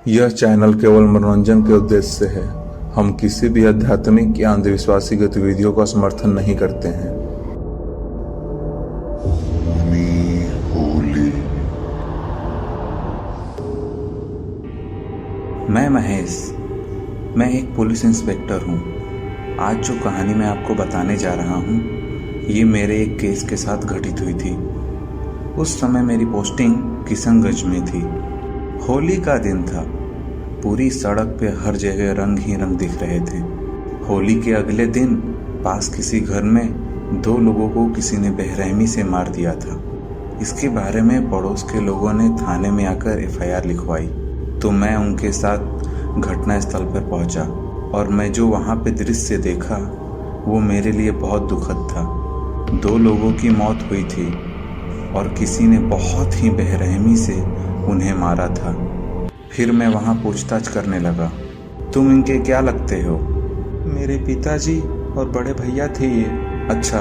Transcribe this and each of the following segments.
यह चैनल केवल मनोरंजन के उद्देश्य से है। हम किसी भी आध्यात्मिक या अंधविश्वासी गतिविधियों का समर्थन नहीं करते हैं। होली। मैं महेश, मैं एक पुलिस इंस्पेक्टर हूँ। आज जो कहानी मैं आपको बताने जा रहा हूँ, ये मेरे एक केस के साथ घटित हुई थी। उस समय मेरी पोस्टिंग किशनगंज में थी। होली का दिन था। पूरी सड़क पे हर जगह रंग ही रंग दिख रहे थे। होली के अगले दिन पास किसी घर में 2 लोगों को किसी ने बेरहमी से मार दिया था। इसके बारे में पड़ोस के लोगों ने थाने में आकर FIR लिखवाई। तो मैं उनके साथ घटना स्थल पर पहुंचा और मैं जो वहां पे दृश्य देखा वो मेरे लिए बहुत दुखद था। 2 लोगों की मौत हुई थी और किसी ने बहुत ही बेरहमी से उन्हें मारा था। फिर मैं वहां पूछताछ करने लगा। तुम इनके क्या लगते हो? मेरे पिताजी और बड़े भैया थे ये। अच्छा,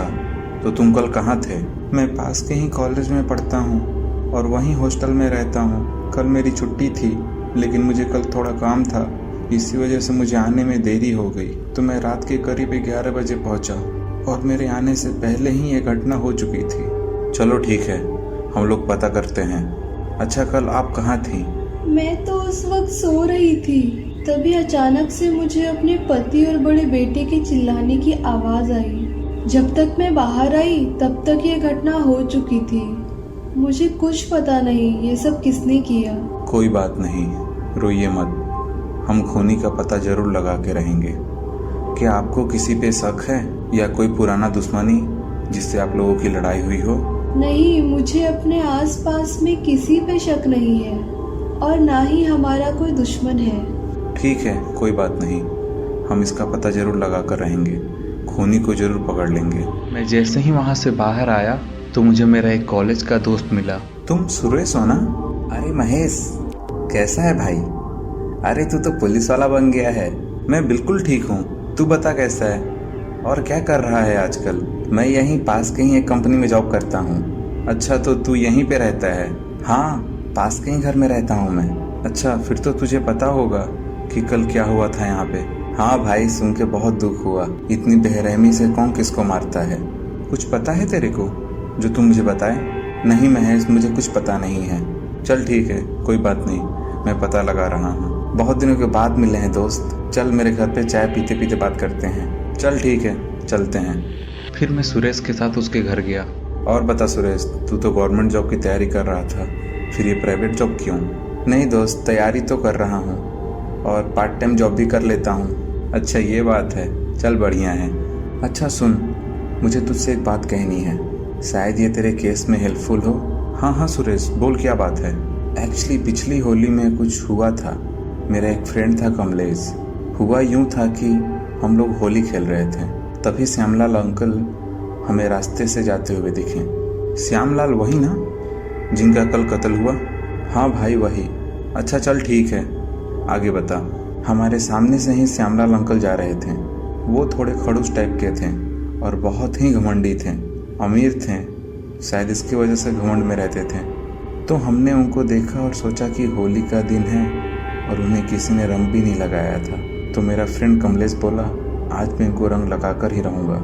तो तुम कल कहाँ थे? मैं पास के ही कॉलेज में पढ़ता हूँ और वहीं हॉस्टल में रहता हूँ। कल मेरी छुट्टी थी, लेकिन मुझे कल थोड़ा काम था, इसी वजह से मुझे आने में देरी हो गई। तो मैं रात के करीब 11 बजे पहुँचा और मेरे आने से पहले ही ये घटना हो चुकी थी। चलो ठीक है, हम लोग पता करते हैं। अच्छा, कल आप कहाँ थी? मैं तो उस वक्त सो रही थी, तभी अचानक से मुझे अपने पति और बड़े बेटे के चिल्लाने की आवाज आई। जब तक मैं बाहर आई तब तक ये घटना हो चुकी थी। मुझे कुछ पता नहीं ये सब किसने किया। कोई बात नहीं, रोइए मत। हम खूनी का पता जरूर लगा के रहेंगे। क्या आपको किसी पे शक है या कोई पुराना दुश्मनी जिससे आप लोगों की लड़ाई हुई हो? नहीं, मुझे अपने आसपास में किसी पे शक नहीं है और ना ही हमारा कोई दुश्मन है। ठीक है, कोई बात नहीं। हम इसका पता जरूर लगा कर रहेंगे। खूनी को जरूर पकड़ लेंगे। मैं जैसे ही वहाँ से बाहर आया तो मुझे मेरा एक कॉलेज का दोस्त मिला। तुम सुरेश हो ना? अरे महेश, कैसा है भाई? अरे तू तो पुलिस वाला बन गया है। मैं बिल्कुल ठीक हूँ। तू बता कैसा है और क्या कर रहा है आजकल? मैं यहीं पास के ही एक कंपनी में जॉब करता हूँ। अच्छा, तो तू यहीं पे रहता है? हाँ, पास के ही घर में रहता हूँ मैं। अच्छा, फिर तो तुझे पता होगा कि कल क्या हुआ था यहाँ पे। हाँ भाई, सुन के बहुत दुख हुआ। इतनी बेरहमी से कौन किसको मारता है? कुछ पता है तेरे को जो तू मुझे बताए? नहीं महेश, मुझे कुछ पता नहीं है। चल ठीक है, कोई बात नहीं, मैं पता लगा रहा हूँ। बहुत दिनों के बाद मिले हैं दोस्त। चल मेरे घर पे चाय पीते पीते बात करते हैं। चल ठीक है, चलते हैं। फिर मैं सुरेश के साथ उसके घर गया। और बता सुरेश, तू तो गवर्नमेंट जॉब की तैयारी कर रहा था, फिर ये प्राइवेट जॉब क्यों? नहीं दोस्त, तैयारी तो कर रहा हूँ और पार्ट टाइम जॉब भी कर लेता हूँ। अच्छा, ये बात है। चल बढ़िया है। अच्छा सुन, मुझे तुझसे एक बात कहनी है, शायद ये तेरे केस में हेल्पफुल हो। हाँ हाँ सुरेश, बोल क्या बात है? एक्चुअली पिछली होली में कुछ हुआ था। मेरा एक फ्रेंड था कमलेश। हुआ यूँ था कि हम लोग होली खेल रहे थे, तभी श्यामलाल अंकल हमें रास्ते से जाते हुए दिखे। श्यामलाल वही ना जिनका कल कत्ल हुआ? हाँ भाई वही। अच्छा चल ठीक है, आगे बता। हमारे सामने से ही श्यामलाल अंकल जा रहे थे। वो थोड़े खड़ूस टाइप के थे और बहुत ही घमंडी थे, अमीर थे, शायद इसकी वजह से घमंड में रहते थे। तो हमने उनको देखा और सोचा कि होली का दिन है और उन्हें किसी ने रंग भी नहीं लगाया था। तो मेरा फ्रेंड कमलेश बोला, आज मैं इनको रंग लगा कर ही रहूँगा।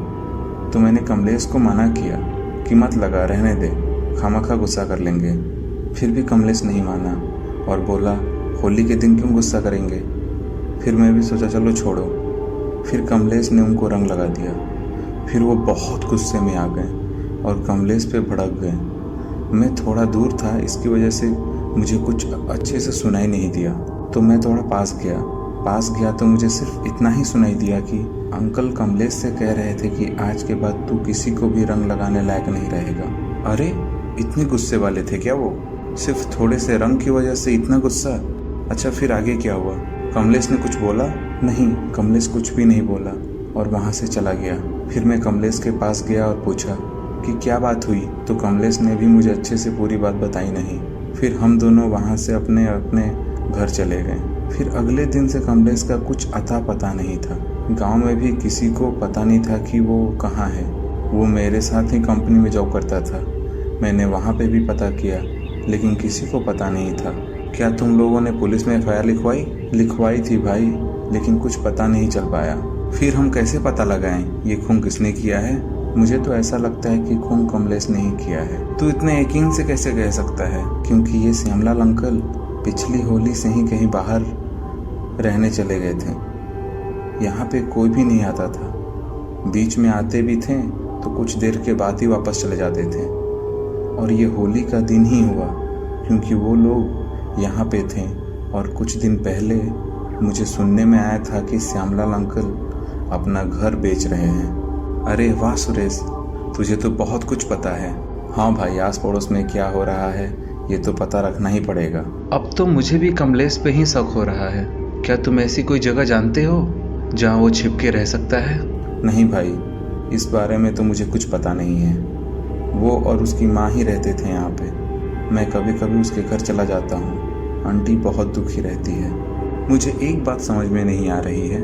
तो मैंने कमलेश को मना किया कि मत लगा, रहने दे, खामखा गुस्सा कर लेंगे। फिर भी कमलेश नहीं माना और बोला, होली के दिन क्यों गुस्सा करेंगे? फिर मैं भी सोचा चलो छोड़ो। फिर कमलेश ने उनको रंग लगा दिया। फिर वो बहुत गुस्से में आ गए और कमलेश पे भड़क गए। मैं थोड़ा दूर था, इसकी वजह से मुझे कुछ अच्छे से सुनाई नहीं दिया। तो मैं थोड़ा पास गया तो मुझे सिर्फ इतना ही सुनाई दिया कि अंकल कमलेश से कह रहे थे कि आज के बाद तू किसी को भी रंग लगाने लायक नहीं रहेगा। अरे इतने गुस्से वाले थे क्या वो? सिर्फ थोड़े से रंग की वजह से इतना गुस्सा? अच्छा, फिर आगे क्या हुआ? कमलेश ने कुछ बोला? नहीं, कमलेश कुछ भी नहीं बोला और वहाँ से चला गया। फिर मैं कमलेश के पास गया और पूछा कि क्या बात हुई? तो कमलेश ने भी मुझे अच्छे से पूरी बात बताई नहीं। फिर हम दोनों वहाँ से अपने अपने घर चले गए। फिर अगले दिन से कमलेश का कुछ अता पता नहीं था। गांव में भी किसी को पता नहीं था कि वो कहाँ है। वो मेरे साथ ही कंपनी में जॉब करता था। मैंने वहाँ पे भी पता किया, लेकिन किसी को पता नहीं था। क्या तुम लोगों ने पुलिस में एफआईआर लिखवाई? लिखवाई थी भाई, लेकिन कुछ पता नहीं चल पाया। फिर हम कैसे पता लगाएं ये खून किसने किया है? मुझे तो ऐसा लगता है कि खून कमलेश ने ही किया है। तू इतने यकीन से कैसे कह सकता है? क्योंकि ये श्यामलाल अंकल पिछली होली से ही कहीं बाहर रहने चले गए थे। यहाँ पे कोई भी नहीं आता था। बीच में आते भी थे तो कुछ देर के बाद ही वापस चले जाते थे। और ये होली का दिन ही हुआ क्योंकि वो लोग यहाँ पे थे। और कुछ दिन पहले मुझे सुनने में आया था कि श्यामलाल अंकल अपना घर बेच रहे हैं। अरे वाह सुरेश, तुझे तो बहुत कुछ पता है। हाँ भाई, आस पड़ोस में क्या हो रहा है ये तो पता रखना ही पड़ेगा। अब तो मुझे भी कमलेश पे ही शक हो रहा है। क्या तुम ऐसी कोई जगह जानते हो जहाँ वो छिप के रह सकता है? नहीं भाई, इस बारे में तो मुझे कुछ पता नहीं है। वो और उसकी माँ ही रहते थे यहाँ पे। मैं कभी कभी उसके घर चला जाता हूँ। आंटी बहुत दुखी रहती है। मुझे एक बात समझ में नहीं आ रही है,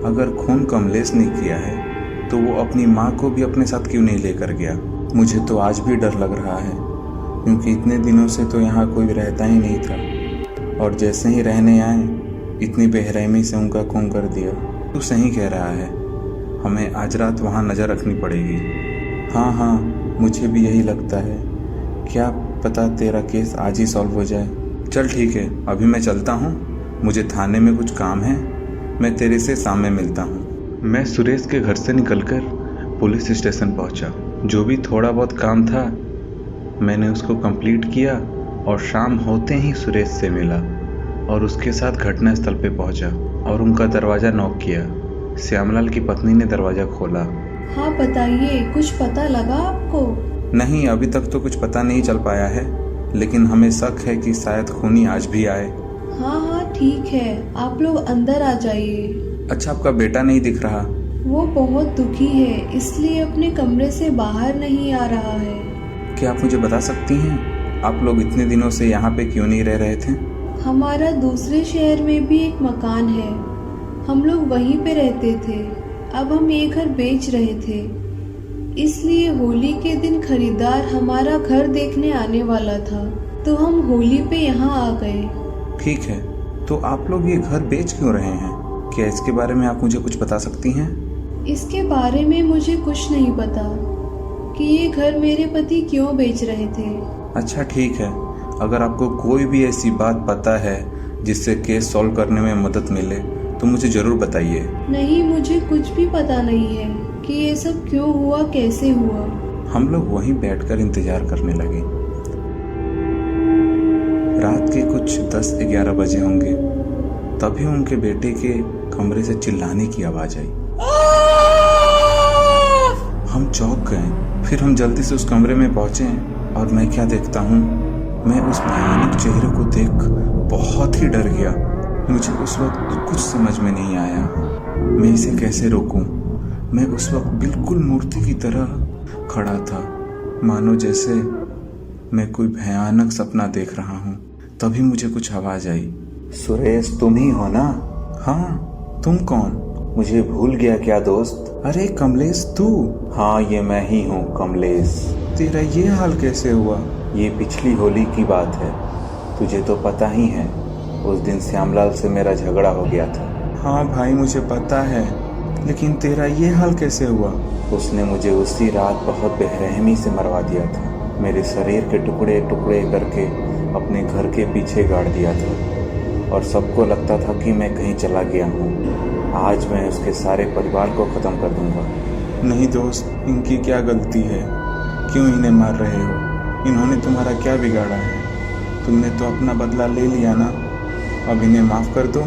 अगर खून कमलेश ने किया है तो वो अपनी माँ को भी अपने साथ क्यों नहीं लेकर गया? मुझे तो आज भी डर लग रहा है क्योंकि इतने दिनों से तो यहाँ कोई रहता ही नहीं था और जैसे ही रहने आए इतनी बेरहमी से उनका खून कर दिया। तू सही कह रहा है, हमें आज रात वहाँ नज़र रखनी पड़ेगी। हाँ, मुझे भी यही लगता है। क्या पता तेरा केस आज ही सॉल्व हो जाए। चल ठीक है, अभी मैं चलता हूँ, मुझे थाने में कुछ काम है। मैं तेरे से शाम में मिलता हूँ। मैं सुरेश के घर से निकलकर पुलिस स्टेशन पहुंचा। जो भी थोड़ा बहुत काम था मैंने उसको कंप्लीट किया और शाम होते ही सुरेश से मिला और उसके साथ घटनास्थल पे पहुंचा और उनका दरवाज़ा नॉक किया। श्यामलाल की पत्नी ने दरवाज़ा खोला। हाँ बताइए, कुछ पता लगा आपको? नहीं, अभी तक तो कुछ पता नहीं चल पाया है, लेकिन हमें शक है कि शायद खूनी आज भी आए। हाँ ठीक है, आप लोग अंदर आ जाइए। अच्छा, आपका बेटा नहीं दिख रहा? वो बहुत दुखी है, इसलिए अपने कमरे से बाहर नहीं आ रहा है। क्या आप मुझे बता सकती हैं आप लोग इतने दिनों से यहाँ पे क्यों नहीं रह रहे थे? हमारा दूसरे शहर में भी एक मकान है, हम लोग वहीं पे रहते थे। अब हम ये घर बेच रहे थे, इसलिए होली के दिन खरीदार हमारा घर देखने आने वाला था, तो हम होली पे यहाँ आ गए। ठीक है, तो आप लोग ये घर बेच क्यों रहे हैं? क्या इसके बारे में आप मुझे कुछ बता सकती हैं? इसके बारे में मुझे कुछ नहीं पता कि ये घर मेरे पति क्यों बेच रहे थे। अच्छा ठीक है, अगर आपको कोई भी ऐसी बात पता है जिससे केस सॉल्व करने में मदद मिले तो मुझे ज़रूर बताइए। नहीं, मुझे कुछ भी पता नहीं है कि ये सब क्यों हुआ, कैसे हुआ। हम लोग वहीं बैठकर इंतजार करने लगे। रात के कुछ 10-11 बजे होंगे, तभी उनके बेटे के कमरे से चिल्लाने की आवाज़ आई। हम चौंक गए। फिर हम जल्दी से उस कमरे में पहुंचे और मैं क्या देखता हूँ, मैं उस भयानक चेहरे को देख बहुत ही डर गया। मुझे उस वक्त कुछ समझ में नहीं आया, मैं इसे कैसे रोकूं। मैं उस वक्त बिल्कुल मूर्ति की तरह खड़ा था, मानो जैसे मैं कोई भयानक सपना देख रहा हूँ। तभी मुझे कुछ आवाज़ आई। सुरेश, तुम ही हो ना? हाँ, तुम कौन? मुझे भूल गया क्या दोस्त? अरे कमलेश, तू? हाँ, ये मैं ही हूँ कमलेश। तेरा ये हाल कैसे हुआ? ये पिछली होली की बात है, तुझे तो पता ही है। उस दिन श्यामलाल से मेरा झगड़ा हो गया था। हाँ भाई, मुझे पता है, लेकिन तेरा ये हाल कैसे हुआ? उसने मुझे उसी रात बहुत बेरहमी से मरवा दिया था। मेरे शरीर के टुकड़े टुकड़े करके अपने घर के पीछे गाड़ दिया था और सबको लगता था कि मैं कहीं चला गया हूँ। आज मैं उसके सारे परिवार को ख़त्म कर दूंगा। नहीं दोस्त, इनकी क्या गलती है? क्यों इन्हें मार रहे हो? इन्होंने तुम्हारा क्या बिगाड़ा है? तुमने तो अपना बदला ले लिया ना, अब इन्हें माफ़ कर दो।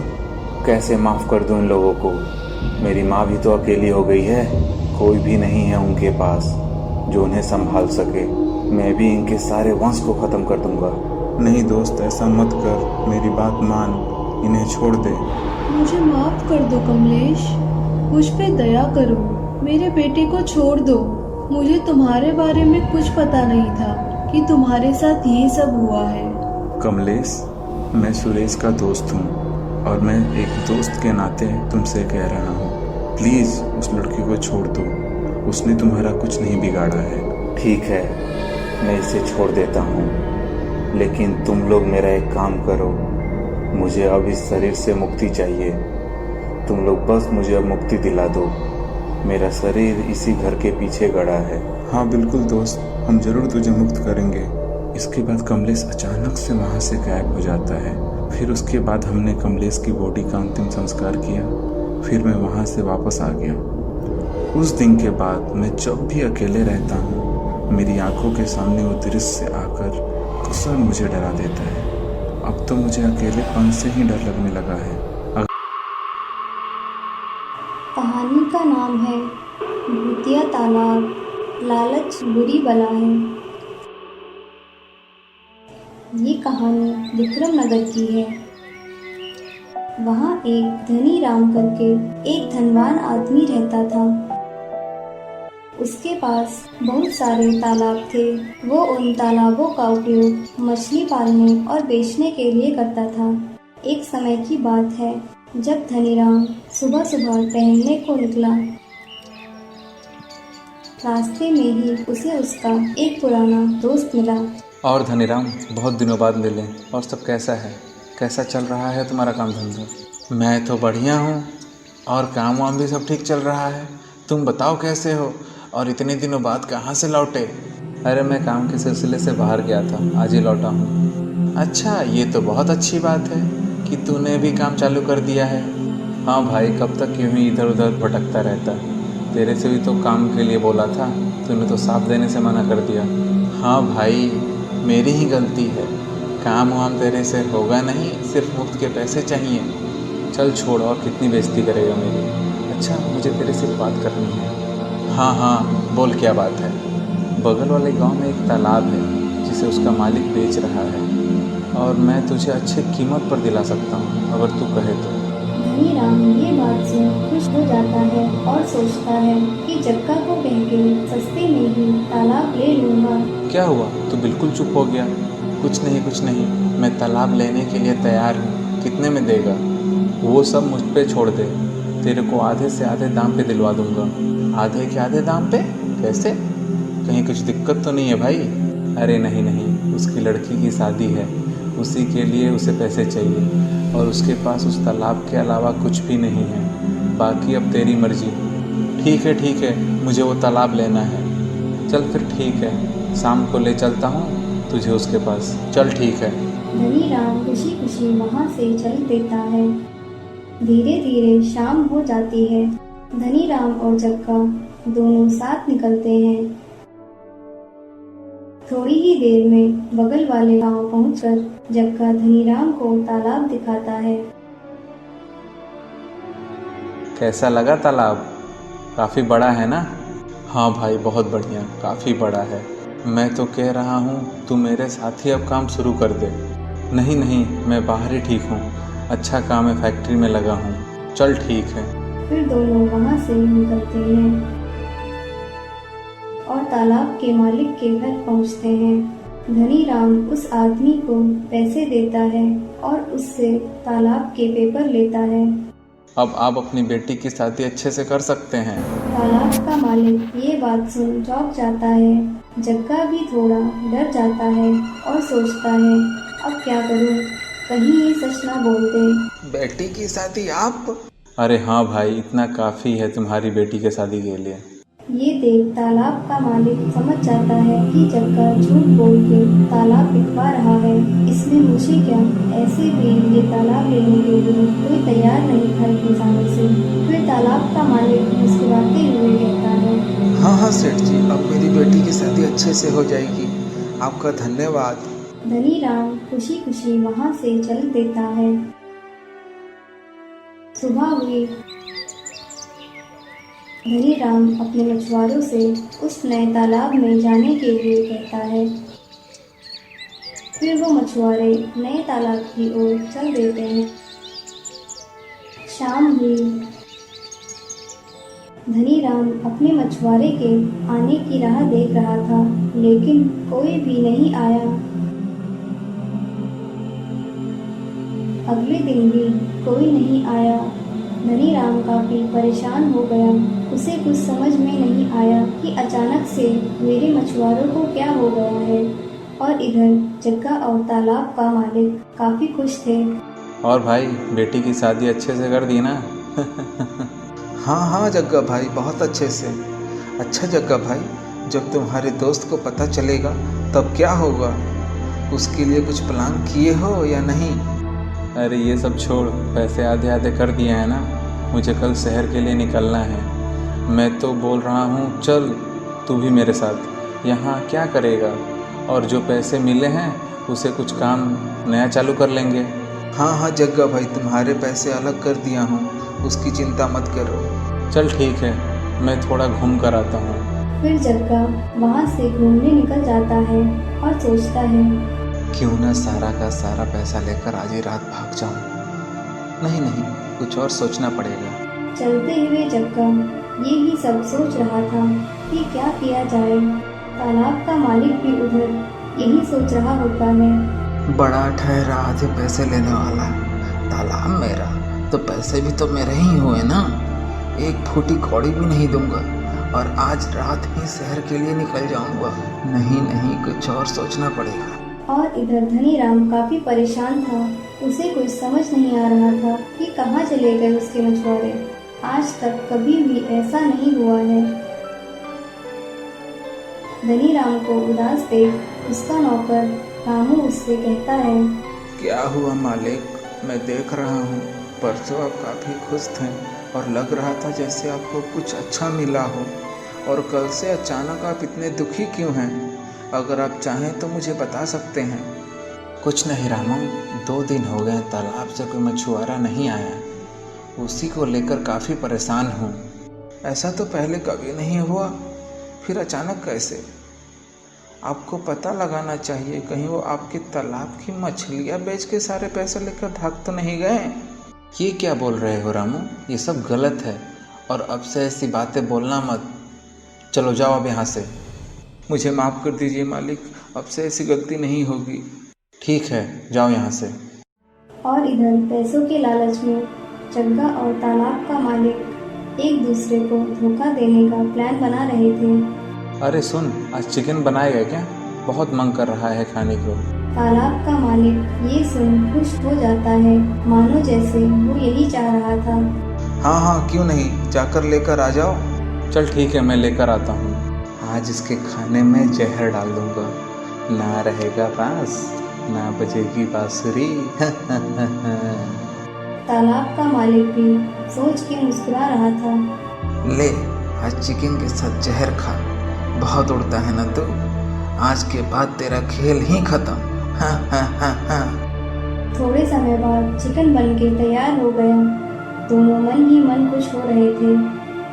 कैसे माफ़ कर दूं इन लोगों को? मेरी माँ भी तो अकेली हो गई है, कोई भी नहीं है उनके पास जो उन्हें संभाल सके। मैं भी इनके सारे वंश को ख़त्म कर दूंगा। नहीं दोस्त, ऐसा मत कर, मेरी बात मान, इन्हें छोड़ दे। मुझे माफ कर दो कमलेश, मुझ पे दया करो, मेरे बेटे को छोड़ दो। मुझे तुम्हारे बारे में कुछ पता नहीं था कि तुम्हारे साथ ये सब हुआ है। कमलेश, मैं सुरेश का दोस्त हूँ और मैं एक दोस्त के नाते तुमसे कह रहा हूँ, प्लीज़ उस लड़की को छोड़ दो, उसने तुम्हारा कुछ नहीं बिगाड़ा है। ठीक है, मैं इसे छोड़ देता हूँ, लेकिन तुम लोग मेरा एक काम करो, मुझे अब इस शरीर से मुक्ति चाहिए। तुम लोग बस मुझे अब मुक्ति दिला दो। मेरा शरीर इसी घर के पीछे गड़ा है। हाँ बिल्कुल दोस्त, हम जरूर तुझे मुक्त करेंगे। इसके बाद कमलेश अचानक से वहाँ से गायब हो जाता है। फिर उसके बाद हमने कमलेश की बॉडी का अंतिम संस्कार किया। फिर मैं वहाँ से वापस आ गया। उस दिन के बाद मैं जब भी अकेले रहता हूँ, मेरी आंखों के सामने वो दृश्य आकर अक्सर मुझे डरा देता है। अब तो मुझे अकेलेपन से ही डर लगने लगा है। कहानी का नाम है भूतिया तालाब, लालच बुरी बला है। ये कहानी विक्रम नगर की है। वहाँ एक धनी राम करके एक धनवान आदमी रहता था। उसके पास बहुत सारे तालाब थे। वो उन तालाबों का उपयोग मछली पालने और बेचने के लिए करता था। एक समय की बात है जब धनीराम सुबह सुबह टहलने को निकला। रास्ते में ही उसे उसका एक पुराना दोस्त मिला। और धनीराम, बहुत दिनों बाद मिले। और सब कैसा है? कैसा चल रहा है तुम्हारा काम धंधा? मैं तो बढ़िया हूँ और काम वाम भी सब ठीक चल रहा है। तुम बताओ कैसे हो और इतने दिनों बाद कहाँ से लौटे? अरे मैं काम के सिलसिले से बाहर गया था, आज ही लौटा हूँ। अच्छा, ये तो बहुत अच्छी बात है कि तूने भी काम चालू कर दिया है। हाँ भाई, कब तक यूँ ही इधर उधर भटकता रहता? तेरे से भी तो काम के लिए बोला था, तूने तो साफ देने से मना कर दिया। हाँ भाई, मेरी ही गलती है। काम वाम तेरे से होगा नहीं, सिर्फ मुफ्त के पैसे चाहिए। चल छोड़, और कितनी बेइज्जती करेगा मेरी। अच्छा, मुझे तेरे से बात करनी है। हाँ हाँ, बोल क्या बात है? बगल वाले गांव में एक तालाब है जिसे उसका मालिक बेच रहा है और मैं तुझे अच्छी कीमत पर दिला सकता हूँ अगर तू कहे तो। धनीराम ये बात सुन खुश हो जाता है और सोचता है कि जग्गा को कह के सस्ते में ही तालाब ले लूँगा। क्या हुआ, तू बिल्कुल चुप हो गया? कुछ नहीं, मैं तालाब लेने के लिए तैयार हूँ। कितने में देगा? वो सब मुझ पे छोड़ दे, तेरे को आधे से आधे दाम पे दिलवा दूंगा। आधे के आधे दाम पे? कैसे? कहीं कुछ दिक्कत तो नहीं है भाई? अरे नहीं, उसकी लड़की की शादी है, उसी के लिए उसे पैसे चाहिए और उसके पास उस तालाब के अलावा कुछ भी नहीं है। बाकी अब तेरी मर्जी। ठीक है, मुझे वो तालाब लेना है। चल फिर ठीक है, शाम को ले चलता हूँ तुझे उसके पास। चल ठीक है। धनीराम खुशी खुशी वहाँ से चल देता है। धीरे धीरे शाम हो जाती है। धनीराम और जग्गा दोनों साथ निकलते हैं। थोड़ी ही देर में बगल वाले गांव पहुंचकर जग्गा धनीराम को तालाब दिखाता है। कैसा लगा तालाब? काफ़ी बड़ा है ना? हाँ भाई, बहुत बढ़िया, काफ़ी बड़ा है। मैं तो कह रहा हूँ तू मेरे साथ ही अब काम शुरू कर दे। नहीं, मैं बाहर ही ठीक हूँ। अच्छा काम है, फैक्ट्री में लगा हूँ। चल ठीक है। फिर दोनों वहाँ से निकलते हैं और तालाब के मालिक के घर पहुँचते हैं। धनीराम उस आदमी को पैसे देता है और उससे तालाब के पेपर लेता है। अब आप अपनी बेटी की शादी अच्छे से कर सकते हैं। तालाब का मालिक ये बात सुन चौंक जाता है। जग्गा भी थोड़ा डर जाता है और सोचता है अब क्या करूं, कहीं ये सच ना बोल दे। बेटी की शादी आप? अरे हाँ भाई, इतना काफ़ी है तुम्हारी बेटी के शादी के लिए। ये देख तालाब का मालिक समझ जाता है कि जग्गा झूठ बोल के तालाब बिकवा रहा है। इसमें मुझे क्या, ऐसे भी ये तालाब लेने के लिए कोई तैयार नहीं था इतनी सालों से। फिर तालाब का मालिक मुस्कुराते हुए कहता है, हाँ सेठ जी, अब मेरी बेटी की शादी अच्छे से हो जाएगी। आपका धन्यवाद। धनीराम खुशी खुशी वहाँ से चल देता है। सुबह हुई। धनीराम अपने मछुआरों से उस नए तालाब में जाने के लिए कहता है। फिर वो मछुआरे नए तालाब की ओर चल देते हैं। शाम हुई। धनीराम अपने मछुआरे के आने की राह देख रहा था, लेकिन कोई भी नहीं आया। अगले दिन भी कोई नहीं आया। धनीराम काफी परेशान हो गया। उसे कुछ समझ में नहीं आया कि अचानक से मेरे मछुआरों को क्या हो गया है। और इधर जग्गा और तालाब का मालिक काफी खुश थे। और भाई बेटी की शादी अच्छे से कर दी ना? हाँ हाँ जग्गा भाई, बहुत अच्छे से। अच्छा जग्गा भाई, जब तुम्हारे दोस्त को पता चलेगा तब क्या होगा? उसके लिए कुछ प्लान किए हो या नहीं? अरे ये सब छोड़, पैसे आधे आधे कर दिए हैं ना। मुझे कल शहर के लिए निकलना है। मैं तो बोल रहा हूँ चल तू भी मेरे साथ। यहाँ क्या करेगा? और जो पैसे मिले हैं उसे कुछ काम नया चालू कर लेंगे। हाँ हाँ जग्गा भाई, तुम्हारे पैसे अलग कर दिया हूँ, उसकी चिंता मत करो। चल ठीक है, मैं थोड़ा घूम कर आता हूँ। फिर जग्गा वहाँ से घूमने निकल जाता है और सोचता है, क्यों ना सारा का सारा पैसा लेकर आज ही रात भाग जाऊं। नहीं नहीं, कुछ और सोचना पड़ेगा। चलते हुए जग्गा ये ही सब सोच रहा था कि क्या किया जाए। तालाब का मालिक भी उधर यही सोच रहा होता है। बड़ा ठहरा आधे पैसे लेने वाला, तालाब मेरा तो पैसे भी तो मेरे ही हुए ना। एक फूटी कौड़ी भी नहीं दूंगा और आज रात ही शहर के लिए निकल जाऊंगा। नहीं नहीं, कुछ और सोचना पड़ेगा। और इधर धनीराम काफी परेशान था। उसे कुछ समझ नहीं आ रहा था कि कहाँ चले गए उसके मछुआरे। आज तक कभी भी ऐसा नहीं हुआ है। धनीराम को उदास देख उसका नौकर रामू उससे कहता है, क्या हुआ मालिक? मैं देख रहा हूँ परसों आप काफ़ी खुश थे और लग रहा था जैसे आपको कुछ अच्छा मिला हो, और कल से अचानक आप इतने दुखी क्यों हैं? अगर आप चाहें तो मुझे बता सकते हैं। कुछ नहीं रामू, 2 दिन हो गए तालाब से कोई मछुआरा नहीं आया। उसी को लेकर काफ़ी परेशान हूँ। ऐसा तो पहले कभी नहीं हुआ, फिर अचानक कैसे? आपको पता लगाना चाहिए, कहीं वो आपके तालाब की मछलियाँ बेच के सारे पैसे लेकर भाग तो नहीं गए? ये क्या बोल रहे हो रामू? ये सब गलत है और अब से ऐसी बातें बोलना मत। चलो जाओ अब यहाँ से। मुझे माफ़ कर दीजिए मालिक, अब से ऐसी गलती नहीं होगी। ठीक है, जाओ यहाँ से। और इधर पैसों के लालच में जग्गा और तालाब का मालिक एक दूसरे को धोखा देने का प्लान बना रहे थे। अरे सुन, आज चिकन बनाएगा क्या? बहुत मन कर रहा है खाने को। तालाब का मालिक ये सुन खुश हो जाता है, मानो जैसे वो यही चाह रहा था। हाँ हाँ, क्यों नहीं, जाकर लेकर आ जाओ। चल ठीक है, मैं लेकर आता हूँ। आज इसके खाने में जहर डाल दूंगा। ना रहेगा बांस, ना बजेगी बांसुरी। तालाब का मालिक भी सोच के मुस्कुरा रहा था। ले, आज चिकन के साथ जहर खा। बहुत उड़ता है ना तू, आज के बाद तेरा खेल ही खत्म। हाँ हाँ हाँ हाँ। थोड़े समय बाद चिकन बनके तैयार हो गया। दोनों मन ही मन खुश हो रहे थे।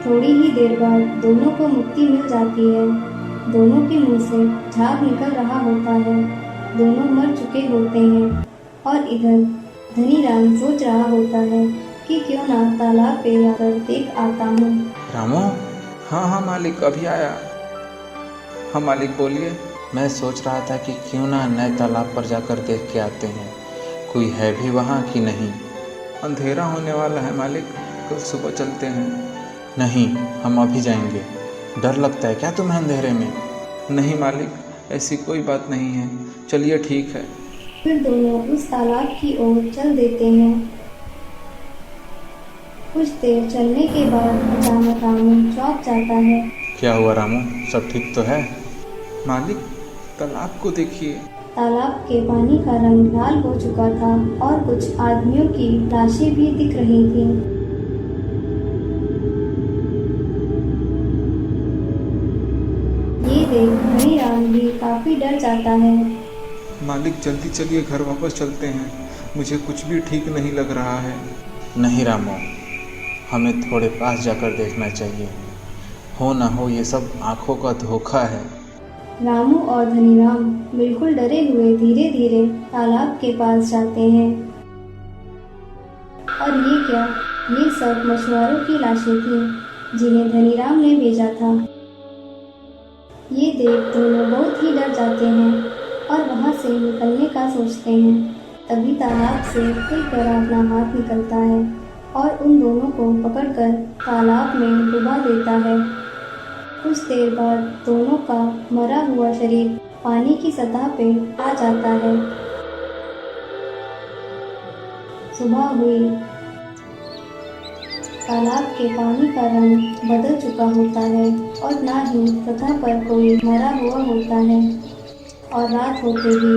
थोड़ी ही देर बाद दोनों को मुक्ति मिल जाती है। दोनों के मुंह से झाग निकल रहा होता है। दोनों मर चुके होते हैं। और इधर धनीराम सोच रहा होता है कि क्यों ना तालाब पे जाकर देख आता हूँ। रामू, हाँ हाँ मालिक, अभी आया। हाँ मालिक, बोलिए। मैं सोच रहा था कि क्यों ना नए तालाब पर जाकर देख के आते हैं, कोई है भी वहाँ कि नहीं। अंधेरा होने वाला है मालिक, कल सुबह चलते हैं। नहीं, हम अभी जाएंगे। डर लगता है क्या तुम्हें अंधेरे में? नहीं मालिक, ऐसी कोई बात नहीं है, चलिए ठीक है। फिर दोनों उस तालाब की ओर चल देते हैं। कुछ देर चलने के बाद अचानक रामू चौंक जाता है। क्या हुआ रामू, सब ठीक तो है? मालिक, तालाब को देखिए। तालाब के पानी का रंग लाल हो चुका था और कुछ आदमियों की लाशें भी दिख रही थी। ये देख धनीराम भी काफी डर जाता है। मालिक जल्दी चलिए, घर वापस चलते हैं, मुझे कुछ भी ठीक नहीं लग रहा है। नहीं रामू, हमें थोड़े पास जाकर देखना चाहिए। हो ना हो ये सब आंखों का धोखा है। रामू और धनीराम बिल्कुल डरे हुए धीरे धीरे तालाब के पास जाते हैं। और ये क्या, ये सब मछुआरों की लाशें थीं जिन्हें धनीराम ने भेजा था। ये देख दोनों बहुत ही डर जाते हैं और वहाँ से निकलने का सोचते हैं। तभी तालाब से एक डरावना हाथ निकलता है और उन दोनों को पकड़कर तालाब में डुबा देता है। कुछ देर बाद दोनों का मरा हुआ शरीर पानी की सतह पे आ जाता है। सुबह हुई। तालाब के पानी का रंग बदल चुका होता है और ना ही सतह पर कोई मरा हुआ होता है और रात होते ही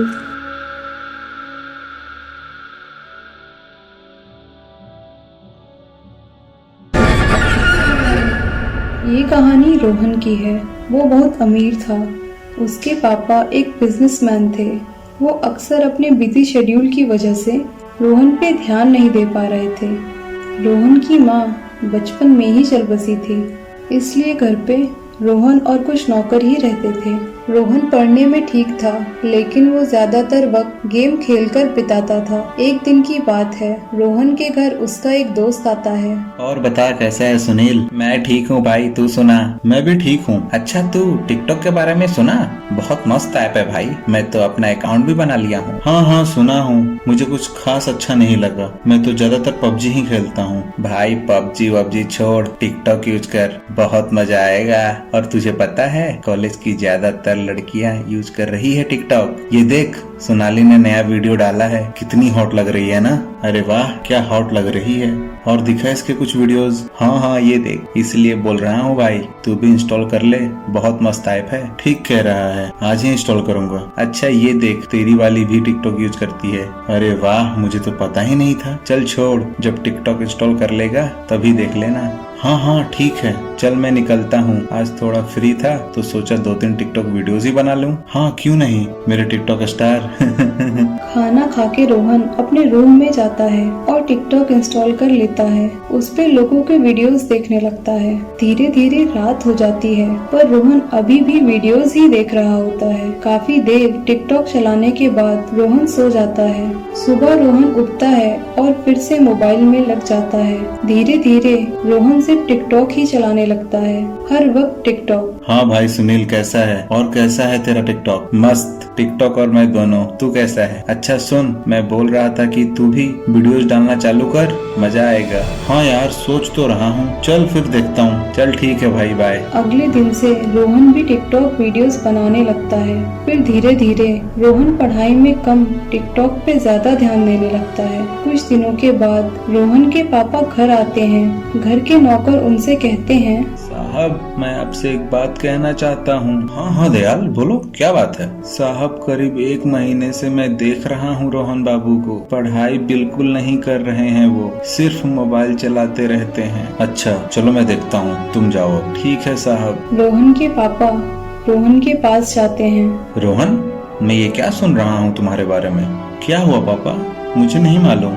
ये कहानी रोहन की है। वो बहुत अमीर था। उसके पापा एक बिजनेसमैन थे। वो अक्सर अपने बिजी शेड्यूल की वजह से रोहन पे ध्यान नहीं दे पा रहे थे। रोहन की माँ बचपन में ही चल बसी थी, इसलिए घर पे रोहन और कुछ नौकर ही रहते थे। रोहन पढ़ने में ठीक था, लेकिन वो ज्यादातर वक्त गेम खेलकर बिताता था। एक दिन की बात है, रोहन के घर उसका एक दोस्त आता है। और बता कैसा है सुनील? मैं ठीक हूँ भाई, तू सुना? मैं भी ठीक हूँ। अच्छा तू टिकटॉक के बारे में सुना? बहुत मस्त ऐप है भाई, मैं तो अपना अकाउंट भी बना लिया हूँ। हाँ सुना हूँ, मुझे कुछ खास अच्छा नहीं लगा। मैं तो ज्यादातर पबजी ही खेलता हूँ। भाई पबजी वबजी छोड़, टिकटॉक यूज कर, बहुत मजा आएगा। और तुझे पता है कॉलेज की ज्यादातर लड़कियां यूज कर रही है टिकटॉक। ये देख सोनाली ने नया वीडियो डाला है, कितनी हॉट लग रही है ना? अरे वाह, क्या हॉट लग रही है। और दिखा इसके कुछ वीडियोस? हाँ ये देख, इसलिए बोल रहा हूँ भाई, तू भी इंस्टॉल कर ले, बहुत मस्त ऐप है। ठीक कह रहा है, आज ही इंस्टॉल करूंगा। अच्छा ये देख, तेरी वाली भी टिकटॉक यूज करती है। अरे वाह, मुझे तो पता ही नहीं था। चल छोड़, जब टिकटॉक इंस्टॉल कर लेगा तभी देख लेना। हाँ ठीक है। चल मैं निकलता हूँ, आज थोड़ा फ्री था तो सोचा 2-3 टिकटॉक वीडियोस ही बना लूँ। हाँ क्यों नहीं, मेरे टिकटॉक स्टार। खाना खा के रोहन अपने रूम में जाता है और टिकटॉक इंस्टॉल कर लेता है। उस पे लोगों के वीडियोस देखने लगता है। धीरे धीरे रात हो जाती है, पर रोहन अभी भी वीडियोस ही देख रहा होता है। काफी देर टिकटॉक चलाने के बाद रोहन सो जाता है। सुबह रोहन उठता है और फिर से मोबाइल में लग जाता है। धीरे धीरे रोहन सिर्फ टिकटॉक ही चलाने लगता है, हर वक्त टिकटॉक। हाँ भाई सुनील, कैसा है? और कैसा है तेरा टिकटॉक? मस्त, टिकटॉक और मैं दोनों। तू कैसा है? अच्छा सुन, मैं बोल रहा था कि तू भी वीडियोस डालना चालू कर, मजा आएगा। हाँ यार, सोच तो रहा हूँ। चल फिर देखता हूँ। चल ठीक है भाई, बाय। अगले दिन से रोहन भी टिकटॉक वीडियोस बनाने लगता है। फिर धीरे धीरे रोहन पढ़ाई में कम, टिकटॉक पे ज्यादा ध्यान देने लगता है। कुछ दिनों के बाद रोहन के पापा घर आते हैं। घर के नौकर उनसे कहते हैं, साहब मैं आपसे एक बात कहना चाहता हूँ। हाँ दयाल, बोलो क्या बात है? साहब करीब 1 महीने से मैं देख रहा हूँ रोहन बाबू को, पढ़ाई बिल्कुल नहीं कर रहे हैं, वो सिर्फ मोबाइल चलाते रहते हैं। अच्छा चलो मैं देखता हूँ, तुम जाओ। ठीक है साहब। रोहन के पापा रोहन के पास जाते हैं। रोहन, मैं ये क्या सुन रहा हूँ तुम्हारे बारे में? क्या हुआ पापा? मुझे नहीं मालूम।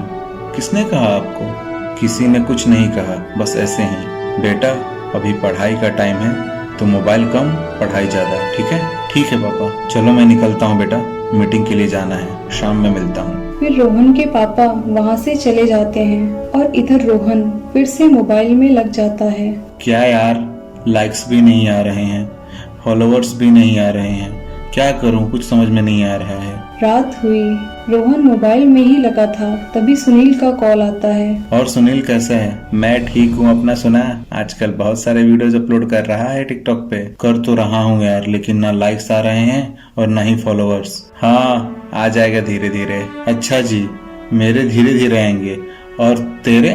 किसने कहा आपको? किसी ने कुछ नहीं कहा, बस ऐसे ही। बेटा अभी पढ़ाई का टाइम है, तो मोबाइल कम, पढ़ाई ज्यादा, ठीक है? ठीक है पापा। चलो मैं निकलता हूँ बेटा, मीटिंग के लिए जाना है, शाम में मिलता हूँ। फिर रोहन के पापा वहाँ से चले जाते हैं और इधर रोहन फिर से मोबाइल में लग जाता है। क्या यार, लाइक्स भी नहीं आ रहे हैं, फॉलोअर्स भी नहीं आ रहे हैं, क्या करूँ, कुछ समझ में नहीं आ रहा है। रात हुई, रोहन मोबाइल में ही लगा था, तभी सुनील का कॉल आता है। और सुनील कैसा है? मैं ठीक हूँ, अपना सुना? आजकल बहुत सारे वीडियोस अपलोड कर रहा है टिकटॉक पे। कर तो रहा हूँ यार, लेकिन ना लाइक्स आ रहे हैं और ना ही फॉलोअर्स। हाँ आ जाएगा धीरे धीरे। अच्छा जी, मेरे धीरे धीरे आएंगे, और तेरे?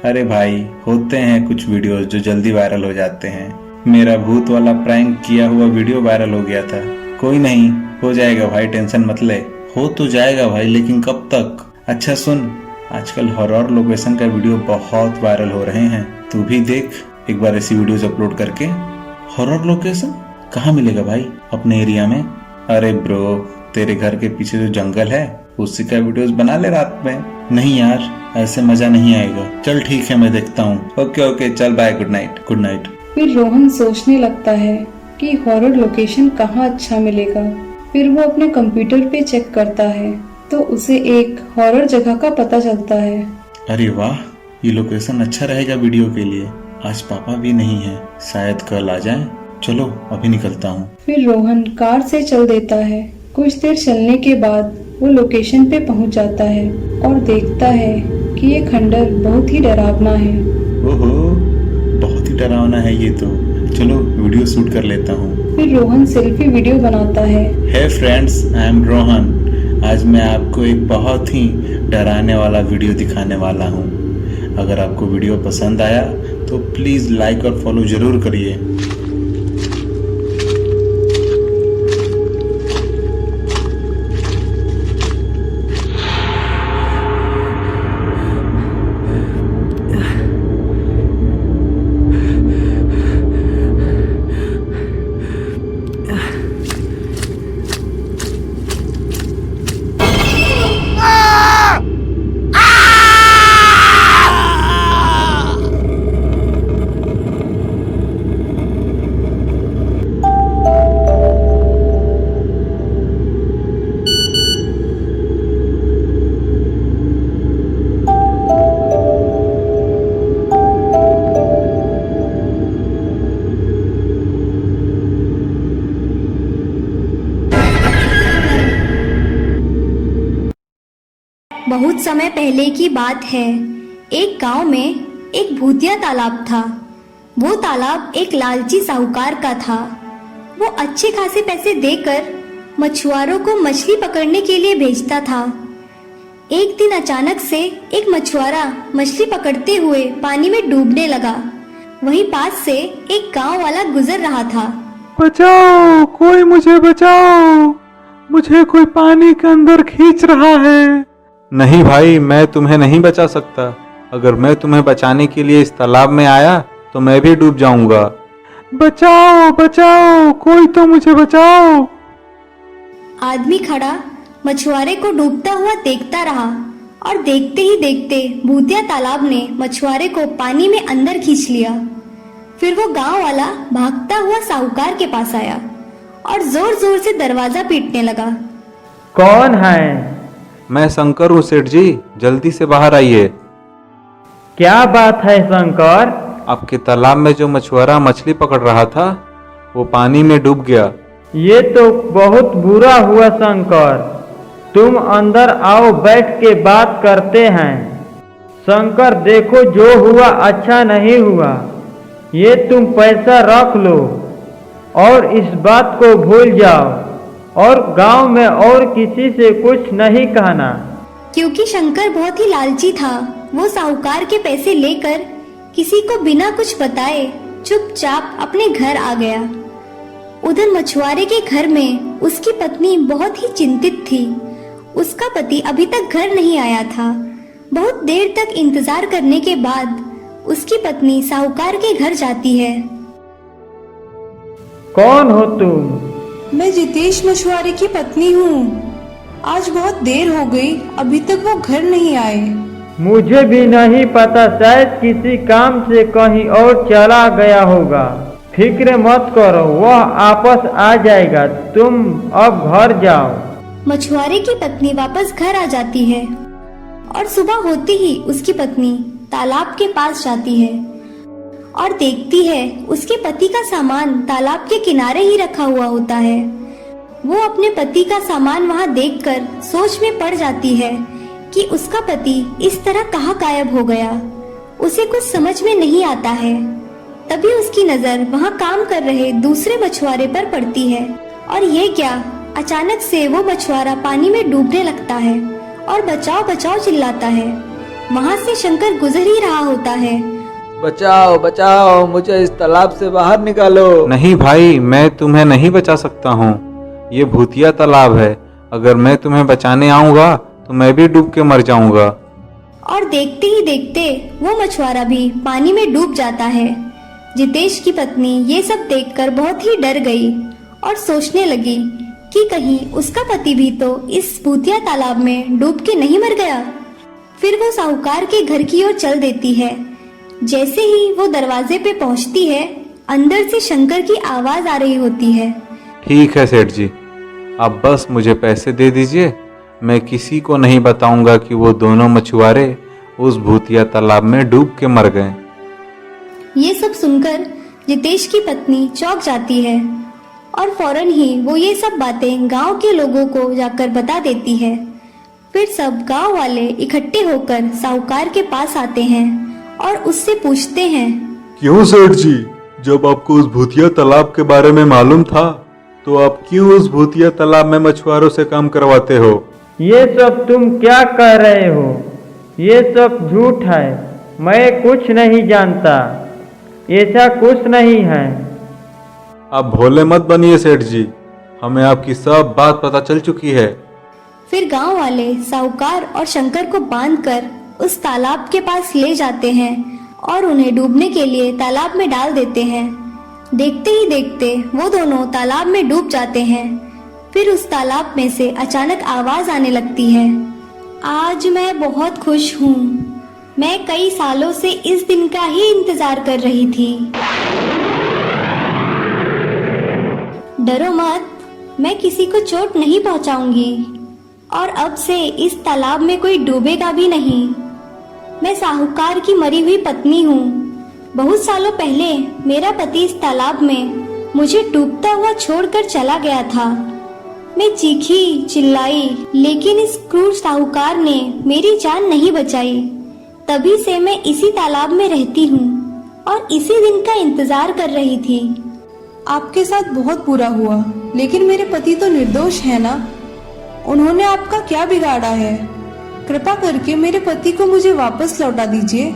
अरे भाई होते हैं कुछ वीडियोस जो जल्दी वायरल हो जाते हैं। मेरा भूत वाला प्रैंक किया हुआ वीडियो वायरल हो गया था। कोई नहीं, हो जाएगा भाई, टेंशन मत ले। हो तो जाएगा भाई, लेकिन कब तक? अच्छा सुन, आजकल हॉरर लोकेशन का वीडियो बहुत वायरल हो रहे हैं, तू भी देख एक बार ऐसी वीडियोस अपलोड करके। हॉरर लोकेशन कहाँ मिलेगा भाई अपने एरिया में? अरे ब्रो, तेरे घर के पीछे जो जंगल है उसी का वीडियोस बना ले रात में। नहीं यार, ऐसे मजा नहीं आएगा। चल ठीक है, मैं देखता हूँ। ओके चल bye, good night. Good night. फिर रोहन सोचने लगता है कि हॉरर लोकेशन कहाँ अच्छा मिलेगा। फिर वो अपने कंप्यूटर पे चेक करता है तो उसे एक हॉरर जगह का पता चलता है। अरे वाह, ये लोकेशन अच्छा रहेगा वीडियो के लिए। आज पापा भी नहीं है, शायद कल आ जाएं। चलो अभी निकलता हूँ। फिर रोहन कार से चल देता है। कुछ देर चलने के बाद वो लोकेशन पे पहुंच जाता है और देखता है कि ये खंडर बहुत ही डरावना है। ओहो, बहुत ही डरावना है ये तो। चलो वीडियो शूट कर लेता हूँ। फिर रोहन सेल्फी वीडियो बनाता है। Hey friends, I am Rohan. आज मैं आपको एक बहुत ही डराने वाला वीडियो दिखाने वाला हूँ। अगर आपको वीडियो पसंद आया तो प्लीज़ लाइक और फॉलो ज़रूर करिए। बहुत समय पहले की बात है। एक गांव में एक भूतिया तालाब था। वो तालाब एक लालची साहूकार का था। वो अच्छे खासे पैसे देकर मछुआरों को मछली पकड़ने के लिए भेजता था। एक दिन अचानक से एक मछुआरा मछली पकड़ते हुए पानी में डूबने लगा। वहीं पास से एक गांव वाला गुजर रहा था। बचाओ, कोई मुझे बचाओ, मुझे कोई पानी के अंदर खींच रहा है। नहीं भाई, मैं तुम्हें नहीं बचा सकता। अगर मैं तुम्हें बचाने के लिए इस तालाब में आया तो मैं भी डूब जाऊंगा। बचाओ बचाओ, कोई तो मुझे बचाओ। आदमी खड़ा मछुआरे को डूबता हुआ देखता रहा और देखते ही देखते भूतिया तालाब ने मछुआरे को पानी में अंदर खींच लिया। फिर वो गांव वाला भागता हुआ साहूकार के पास आया और जोर जोर से दरवाजा पीटने लगा। कौन है? मैं शंकर हूँ सेठ जी, जल्दी से बाहर आइए। क्या बात है शंकर? आपके तालाब में जो मछुआरा मछली पकड़ रहा था वो पानी में डूब गया। ये तो बहुत बुरा हुआ शंकर। तुम अंदर आओ, बैठ के बात करते हैं। शंकर देखो, जो हुआ अच्छा नहीं हुआ। ये तुम पैसा रख लो और इस बात को भूल जाओ और गांव में और किसी से कुछ नहीं कहना। क्योंकि शंकर बहुत ही लालची था, वो साहूकार के पैसे लेकर किसी को बिना कुछ बताए चुपचाप अपने घर आ गया। उधर मछुआरे के घर में उसकी पत्नी बहुत ही चिंतित थी। उसका पति अभी तक घर नहीं आया था। बहुत देर तक इंतजार करने के बाद उसकी पत्नी साहूकार के घर जाती है। कौन हो तुम? मैं जितेश मछुआरे की पत्नी हूँ। आज बहुत देर हो गई, अभी तक वो घर नहीं आए। मुझे भी नहीं पता, शायद किसी काम से कहीं और चला गया होगा। फिक्र मत करो, वह वापस आ जाएगा। तुम अब घर जाओ। मछुआरे की पत्नी वापस घर आ जाती है और सुबह होते ही उसकी पत्नी तालाब के पास जाती है और देखती है उसके पति का सामान तालाब के किनारे ही रखा हुआ होता है। वो अपने पति का सामान वहाँ देखकर सोच में पड़ जाती है कि उसका पति इस तरह कहाँ गायब हो गया। उसे कुछ समझ में नहीं आता है। तभी उसकी नजर वहाँ काम कर रहे दूसरे मछुआरे पर पड़ती है और ये क्या, अचानक से वो मछुआरा पानी में डूबने लगता है और बचाओ बचाओ चिल्लाता है। वहाँ से शंकर गुजर ही रहा होता है। बचाओ बचाओ, मुझे इस तालाब से बाहर निकालो। नहीं भाई, मैं तुम्हें नहीं बचा सकता हूँ। ये भूतिया तालाब है। अगर मैं तुम्हें बचाने आऊँगा तो मैं भी डूब के मर जाऊंगा। और देखते ही देखते वो मछुआरा भी पानी में डूब जाता है। जितेश की पत्नी ये सब देखकर बहुत ही डर गई और सोचने लगी कि कहीं उसका पति भी तो इस भूतिया तालाब में डूब के नहीं मर गया। फिर वो साहूकार के घर की ओर चल देती है। जैसे ही वो दरवाजे पे पहुंचती है, अंदर से शंकर की आवाज आ रही होती है। ठीक है सेठ जी, आप बस मुझे पैसे दे दीजिए। मैं किसी को नहीं बताऊंगा कि वो दोनों मछुआरे उस भूतिया तालाब में डूब के मर गए। ये सब सुनकर जितेश की पत्नी चौंक जाती है और फौरन ही वो ये सब बातें गांव के लोगों को जाकर बता देती है। फिर सब गांव वाले इकट्ठे होकर साहूकार के पास आते हैं और उससे पूछते हैं, क्यों सेठ जी, जब आपको उस भूतिया तालाब के बारे में मालूम था तो आप क्यों उस भूतिया तालाब में मछुआरों से काम करवाते हो? ये सब तुम क्या कह रहे हो? ये सब झूठ है। मैं कुछ नहीं जानता, ऐसा कुछ नहीं है। आप भोले मत बनिए सेठ जी, हमें आपकी सब बात पता चल चुकी है। फिर गांव वाले साहूकार और शंकर को बांधकर उस तालाब के पास ले जाते हैं और उन्हें डूबने के लिए तालाब में डाल देते हैं। देखते ही देखते वो दोनों तालाब में डूब जाते हैं। फिर उस तालाब में से अचानक आवाज आने लगती है, आज मैं बहुत खुश हूँ। मैं कई सालों से इस दिन का ही इंतजार कर रही थी। डरो मत, मैं किसी को चोट नहीं पहुँचाऊंगी और अब से इस तालाब में कोई डूबेगा भी नहीं। मैं साहूकार की मरी हुई पत्नी हूँ। बहुत सालों पहले मेरा पति इस तालाब में मुझे डूबता हुआ छोड़कर चला गया था। मैं चीखी चिल्लाई, लेकिन इस क्रूर साहूकार ने मेरी जान नहीं बचाई। तभी से मैं इसी तालाब में रहती हूँ और इसी दिन का इंतजार कर रही थी। आपके साथ बहुत बुरा हुआ, लेकिन मेरे पति तो निर्दोष है ना। उन्होंने आपका क्या बिगाड़ा है? कृपा करके मेरे पति को मुझे वापस लौटा दीजिए।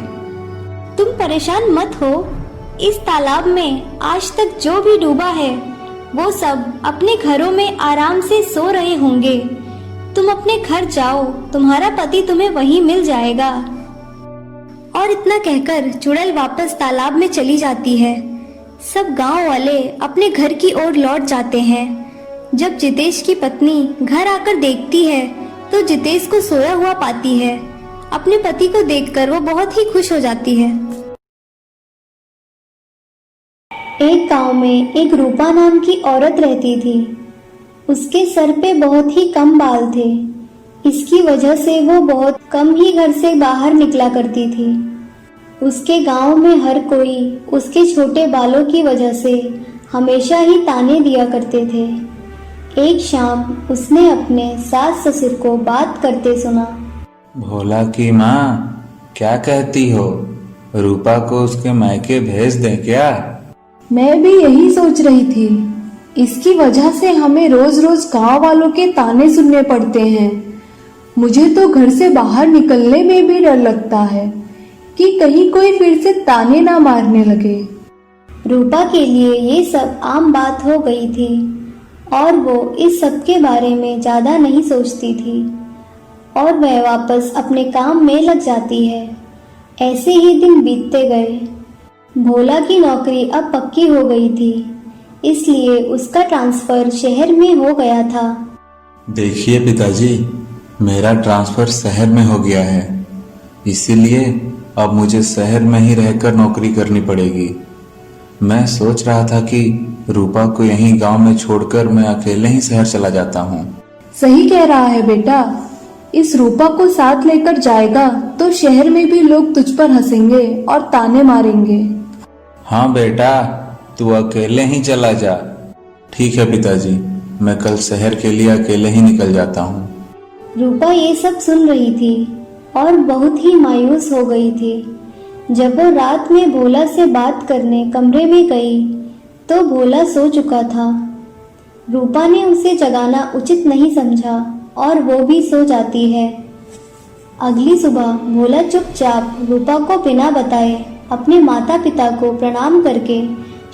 तुम परेशान मत हो। इस तालाब में आज तक जो भी डूबा है वो सब अपने घरों में आराम से सो रहे होंगे। तुम अपने घर जाओ, तुम्हारा पति तुम्हें वहीं मिल जाएगा। और इतना कहकर चुड़ैल वापस तालाब में चली जाती है। सब गांव वाले अपने घर की ओर लौट जाते हैं। जब जितेश की पत्नी घर आकर देखती है तो जितेश को सोया हुआ पाती है। अपने पति को देखकर वो बहुत ही खुश हो जाती है। एक गांव में एक रूपा नाम की औरत रहती थी। उसके सर पे बहुत ही कम बाल थे। इसकी वजह से वो बहुत कम ही घर से बाहर निकला करती थी। उसके गांव में हर कोई उसके छोटे बालों की वजह से हमेशा ही ताने दिया करते थे। एक शाम उसने अपने सास ससुर को बात करते सुना। भोला की माँ क्या कहती हो, रूपा को उसके मायके भेज दें क्या? मैं भी यही सोच रही थी। इसकी वजह से हमें रोज रोज गांव वालों के ताने सुनने पड़ते हैं। मुझे तो घर से बाहर निकलने में भी डर लगता है कि कहीं कोई फिर से ताने ना मारने लगे। रूपा के लिए ये सब आम बात हो गई थी और वो इस सब के बारे में ज्यादा नहीं सोचती थी और वह वापस अपने काम में लग जाती है। ऐसे ही दिन बीतते गए। भोला की नौकरी अब पक्की हो गई थी, इसलिए उसका ट्रांसफर शहर में हो गया था। देखिए पिताजी, मेरा ट्रांसफर शहर में हो गया है, इसीलिए अब मुझे शहर में ही रहकर नौकरी करनी पड़ेगी। मैं सोच रहा था कि रूपा को यहीं गांव में छोड़कर मैं अकेले ही शहर चला जाता हूँ। सही कह रहा है बेटा। इस रूपा को साथ लेकर जाएगा तो शहर में भी लोग तुझ पर हंसेंगे और ताने मारेंगे। हाँ बेटा, तू अकेले ही चला जा। ठीक है पिताजी, मैं कल शहर के लिए अकेले ही निकल जाता हूँ। रूपा ये सब सुन रही थी और बहुत ही मायूस हो गई थी। जब वो रात में भोला से बात करने कमरे में गई तो भोला सो चुका था। रूपा ने उसे जगाना उचित नहीं समझा और वो भी सो जाती है। अगली सुबह भोला चुपचाप रूपा को बिना बताए अपने माता पिता को प्रणाम करके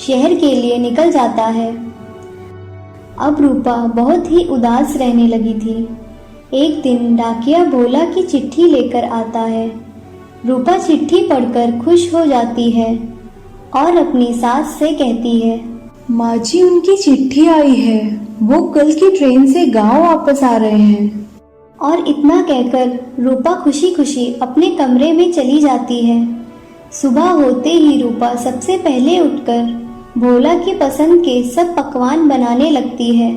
शहर के लिए निकल जाता है। अब रूपा बहुत ही उदास रहने लगी थी। एक दिन डाकिया भोला की चिट्ठी लेकर आता है। रूपा चिट्ठी पढ़कर खुश हो जाती है और अपनी सास से कहती है, माँ जी, उनकी चिट्ठी आई है। वो कल की ट्रेन से गांव वापस आ रहे हैं। और इतना कहकर रूपा खुशी खुशी अपने कमरे में चली जाती है। सुबह होते ही रूपा सबसे पहले उठकर भोला की पसंद के सब पकवान बनाने लगती है।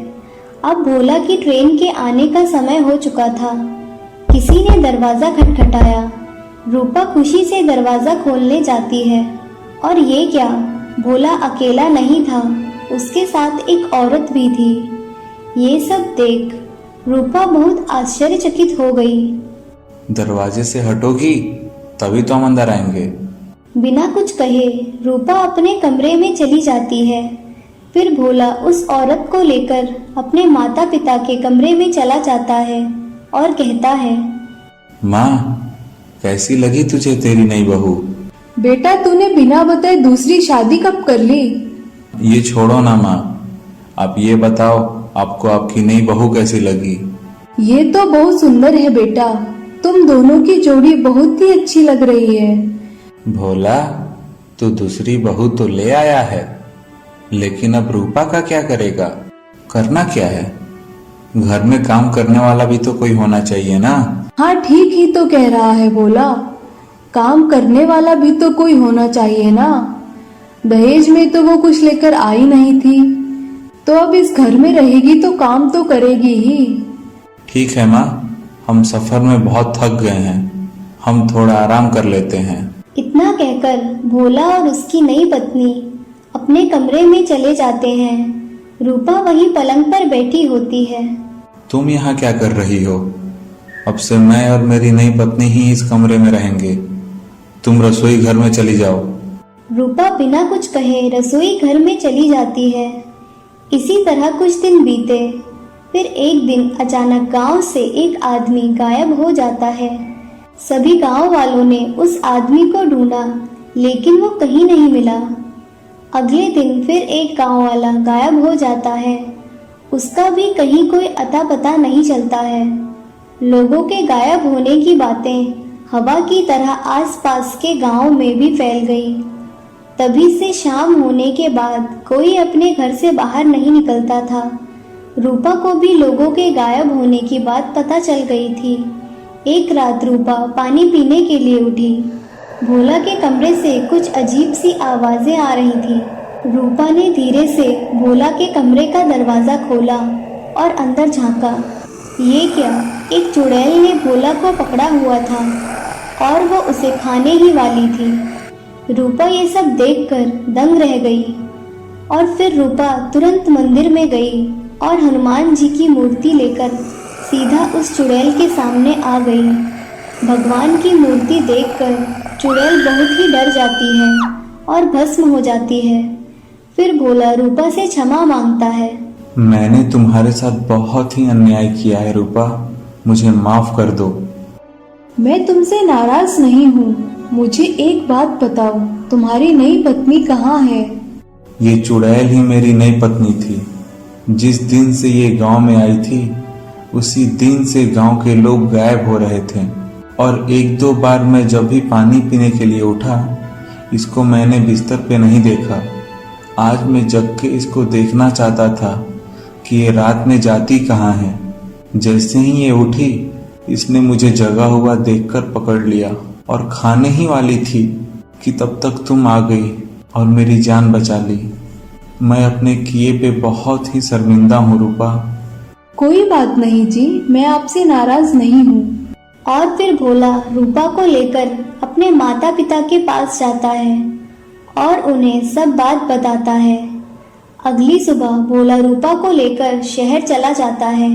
अब भोला की ट्रेन के आने का समय हो चुका था। किसी ने दरवाजा खटखटाया। रूपा खुशी से दरवाजा खोलने जाती है और ये क्या, भोला अकेला नहीं था, उसके साथ एक औरत भी थी। ये सब देख रूपा बहुत आश्चर्यचकित हो गई। दरवाजे से हटोगी तभी तो हम अंदर आएंगे। बिना कुछ कहे रूपा अपने कमरे में चली जाती है। फिर भोला उस औरत को लेकर अपने माता पिता के कमरे में चला जाता है और कहता है, माँ, कैसी लगी तुझे तेरी नई बहू? बेटा तूने बिना बताए दूसरी शादी कब कर ली? ये छोड़ो ना माँ, आप ये बताओ आपको आपकी नई बहू कैसी लगी? ये तो बहुत सुंदर है बेटा, तुम दोनों की जोड़ी बहुत ही अच्छी लग रही है। भोला, तू दूसरी बहू तो ले आया है, लेकिन अब रूपा का क्या करेगा? करना क्या है? घर में काम करने वाला भी तो कोई होना चाहिए ना। हाँ ठीक ही तो कह रहा है भोला, काम करने वाला भी तो कोई होना चाहिए ना। दहेज में तो वो कुछ लेकर आई नहीं थी, तो अब इस घर में रहेगी तो काम तो करेगी ही। ठीक है माँ, हम सफर में बहुत थक गए हैं, हम थोड़ा आराम कर लेते हैं। इतना कहकर भोला और उसकी नई पत्नी अपने कमरे में चले जाते हैं। रूपा वहीं पलंग पर बैठी होती है। तुम यहाँ क्या कर रही हो? अब से मैं और मेरी नई पत्नी ही इस कमरे में रहेंगे, तुम रसोई घर में चली जाओ। रूपा बिना कुछ कहे रसोई घर में चली जाती है। इसी तरह कुछ दिन बीते। फिर एक दिन अचानक गांव से एक आदमी गायब हो जाता है। सभी गांव वालों ने उस आदमी को ढूंढा, लेकिन वो कहीं नहीं मिला। अगले दिन फिर एक गांव वाला गायब हो जाता है, उसका भी कहीं कोई अता पता नहीं चलता है। लोगों के गायब होने की बातें हवा की तरह आसपास के गांव में भी फैल गई। तभी से शाम होने के बाद कोई अपने घर से बाहर नहीं निकलता था। रूपा को भी लोगों के गायब होने की बात पता चल गई थी। एक रात रूपा पानी पीने के लिए उठी। भोला के कमरे से कुछ अजीब सी आवाजें आ रही थी। रूपा ने धीरे से भोला के कमरे का दरवाजा खोला और अंदर झांका। ये क्या, एक चुड़ैल ने भोला को पकड़ा हुआ था और वो उसे खाने ही वाली थी। रूपा ये सब देखकर दंग रह गई और फिर रूपा तुरंत मंदिर में गई और हनुमान जी की मूर्ति लेकर सीधा उस चुड़ैल के सामने आ गई। भगवान की मूर्ति देखकर चुड़ैल बहुत ही डर जाती है और भस्म हो जाती है। फिर भोला रूपा से क्षमा मांगता है। मैंने तुम्हारे साथ बहुत ही अन्याय किया है रूपा, मुझे माफ कर दो। मैं तुमसे नाराज नहीं हूँ। मुझे एक बात बताओ, तुम्हारी नई पत्नी कहाँ है? ये चुड़ैल ही मेरी नई पत्नी थी। जिस दिन से ये गांव में आई थी, उसी दिन से गांव के लोग गायब हो रहे थे और एक दो बार मैं जब भी पानी पीने के लिए उठा, इसको मैंने बिस्तर पे नहीं देखा। आज मैं जग के इसको देखना चाहता था कि ये रात में जाती कहाँ है। जैसे ही ये उठी, इसने मुझे जगा हुआ देखकर पकड़ लिया और खाने ही वाली थी कि तब तक तुम आ गई और मेरी जान बचा ली। मैं अपने किए पे बहुत ही शर्मिंदा हूँ रूपा। कोई बात नहीं जी, मैं आपसे नाराज नहीं हूँ। और फिर भोला रूपा को लेकर अपने माता पिता के पास जाता है और उन्हें सब बात बताता है। अगली सुबह भोला रूपा को लेकर शहर चला जाता है।